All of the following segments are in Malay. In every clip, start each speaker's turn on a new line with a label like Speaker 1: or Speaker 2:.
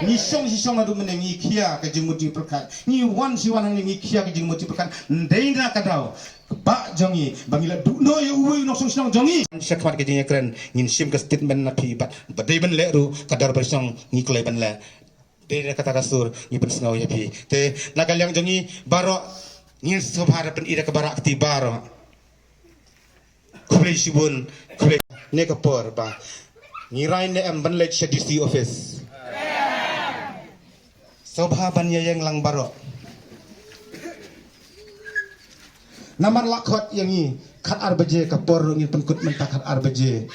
Speaker 1: Ni song adu menengi kia ke jengmuti perkat. Ni wan si wan ni kia ke jengmuti perkat. Ndeina kadau. Ba jongi bangila duno ya uwe no song jongi. Syakmat ke jengnya keren. Ngin sim ke statement na pi bat. Badai ban le ru kadar bersong ngi klai ban le. Dei kata kasur ngi ban sngau ya pi. Te nakal yang jongi baro ngin sobhara pen ida ke barak ti baro. Kublai sibun kublai ne kapor ba. Ngirai ne am ban le DC office. Sobha banya yang lang baro. Namar lakot yang ni kat arbaje kapor ngin pengkut mentah kat arbaje.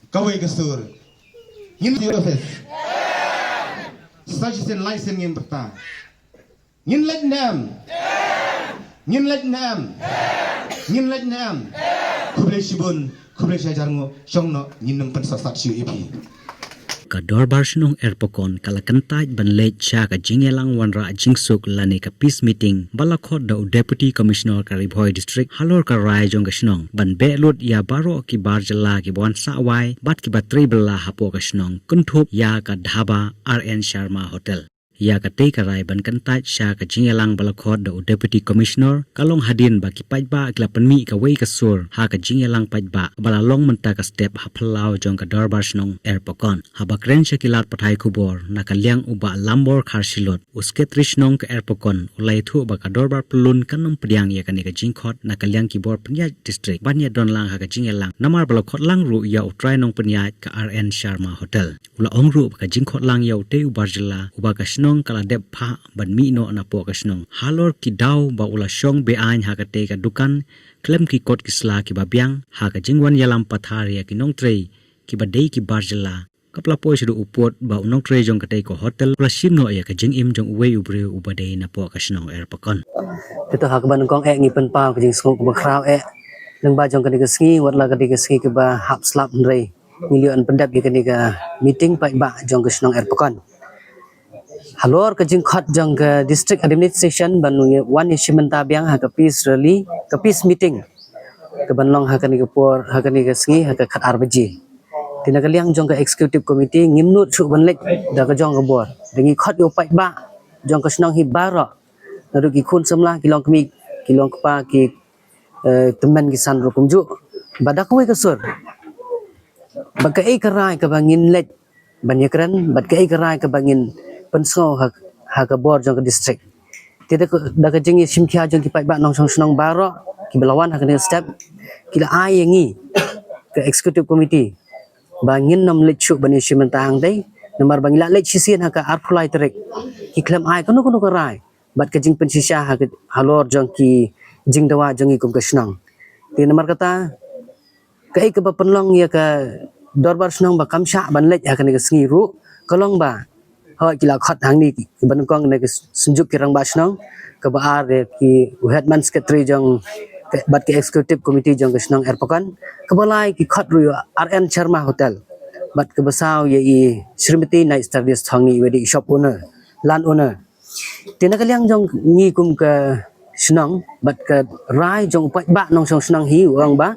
Speaker 1: Kawai gesur. Ngin di office. Sajisen license ngin berta. Ngin lek nam. Ngin lek nam. Ngin lek nam. Kublai sibun, kublai sajarngo songno ngin nempen sasat siu ipi.
Speaker 2: Kador barsinong erpokon kalakantaj banlej cha ka jingelang wanra jingsuk lani ka peace meeting balakot da deputy commissioner ka Ribhoi district halor ka rai jong ka snong ban belot ya baro ki barjala ki bon sawai bat ki batri bella hapo ka snong kunthop ya ka dhaba RN Sharma hotel ya ka te ka rai ban kantaj cha ka jingelang balakot da deputy commissioner kalong hadin ba ki pajba kla panmi ka wei ka sur ha ka jingelang pajba balalong menta ka step haplau jong ka dor barsinong erpokon habakren shakilat pathai kubor nakalyang uba lambor kharsilot uske trishnong ka erpokon ulai thu ba ka dorbar plun kanong pdiang ya kani ka jingkhot nakalyang kibor pnya district banya donlang ha ka jingelang namar balakot lang ru ya utrai nong pnya ka RN Sharma hotel ula ongru ka jingkhot lang ya ute ubarjila uba ka shnong kala dep pha ban mi no na po ka shnong halor ki daw ba ula shong be ain ha ka te ka dukan klem ki kot ki sla ki babyang ha ka jingwan yalam patharia ki nong trei ki badei ki barjila kapla po sidu upot ba unong tre jong katay ko hotel prasim no ya ka jing im jong uwe ubre ubade na po ka snong erpakon
Speaker 3: kita hak ban kong ngi pen pa ka jing skong ba kraw nang ba jong ka diga sngi wat la ka diga sngi ke ba hap slap ndrei milion pendap ka diga meeting pa ba jong ka snong erpakon halor ka jing khat jong ka district administration ban wan ishimenta byang ha ka peace rally ka peace meeting ka banlong ha ka ni ka por ha ka ni ka sngi ha ka khat arbaji tinagaliang jong ka executive committee ngimnut su banlek da ka jong ka bor dengi khat yo pai ba jong ka snong hi baro nadu ki khun samla kilong kami kilong pa ki teman ki san ro kumju badak we ka sur baka e karai ka bangin let banyakran bad ka e karai ka bangin penso ha ka bor jong ka district tidak da ka jingi simkhia jong ki pai ba nong snong baro ki belawan ha ka step kila ai ngi ka executive committee bangin nam lechu bani shimentang dai namar bangila lech sisian ha ka arpulai trek ki klem ai kono ka rai bat ka jing pensisha ha ka halor jong ki jing dawa jong ikum ka snang ti namar kata kai ka penlong ya ka dorbar snang ba kamsha ban lech ha ka ni ka sngi ru kolong ba ha kila khat hang ni ban kong ne ka sunjuk ki rang ba snang ka ba ar ki headman secretary jong bat ke executive committee jong ka snang erpakan kebalai ki khat ru RN Sharma hotel bat ke besau ye i Srimati Night Service thangi wedi shop owner land owner tina kaliang jong ngi kum ka snang bat ka rai jong pat ba nong song snang hi wang ba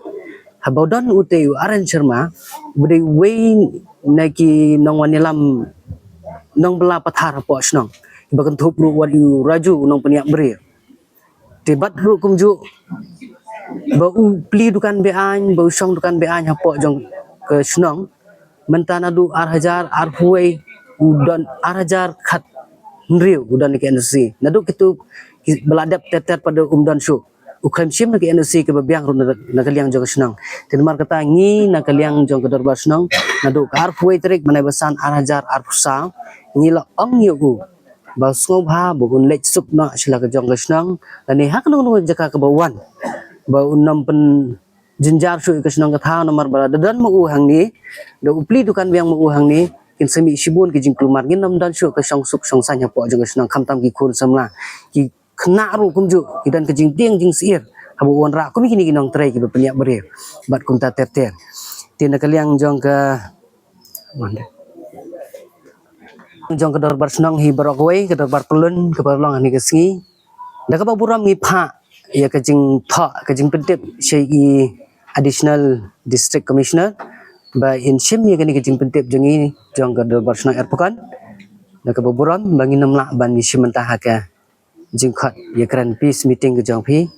Speaker 3: habodon ute RN Sharma wedi wei na ki nong wanilam nong bela pathar po snang bakan thup ru wadi raju nong peniak beri tibat ru kumju bau pli dukan be an bau song dukan be an hapo jong ke snong mentana du ar huai udan ar khat nriu udan ke energi nadu kitu beladap teter pada umdan shu ukham sim ke energi ke babyang ru nakaliang jong snong tinmar kata ngi nakaliang jong ke dorbar snong nadu ar huai trik manai besan ar pusa ngi la ong yu ba sobha bugun lech sup na sila ke jong ke snong ani hak no jaka ke bawan ba unam pen jinjar su ke snong ka tha nomor ba dadan mu hang ni do upli dukan biang mu hang ni kin semi sibun ke jing klumar ngin nam dan su ke song suk song sanya po jong snong kham tam ki khun samla ki khna ru kumju ki dan ke jing tieng jing sir habu wan ra kumi kini kinong trai ki ba penyak beri bat kum ta ter tin kaliang jong ka mande jong ke dorbar snong hi barokwe ke dorbar pelun ke barlong ani ke sngi da ka ba buram ngi pha ya ka jing tha ka jing pentip shei additional district commissioner ba in shim ya ka ni ka jing pentip jongi jong ka dorbar snong erpokan nak kebuburan bagi namlak ban isi mentah haka jingkot ya keren peace meeting ke jong pi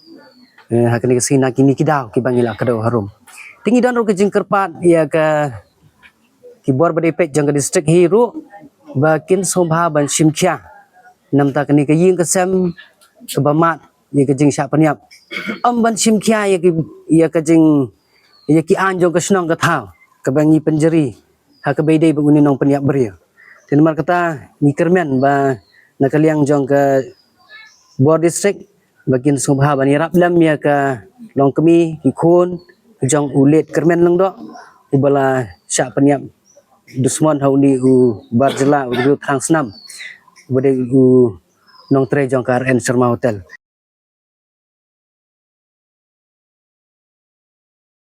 Speaker 3: haka ni kesina kini kidau ki bangila kedau harum tinggi dan ro ke jingkerpat ya ke kibor badepet jang ke distrik hiru bakin sobha ban simkia namta kini ke ying kesem kebamat ya ke jing syak peniap ban simkia ya ke jing ya ki anjong ke senong ke thau ke bangi penjeri haka beidei beguni nong peniap beria tinmar kata ni kermen ba nakaliang jong ke bor distrik bakin sobha ban irap lam ya ke long kemi ikun jong ulet kermen lang do ubala syak peniap dusman hauni u barjela u tang senam bode u nong tre jong kar en Sharma Hotel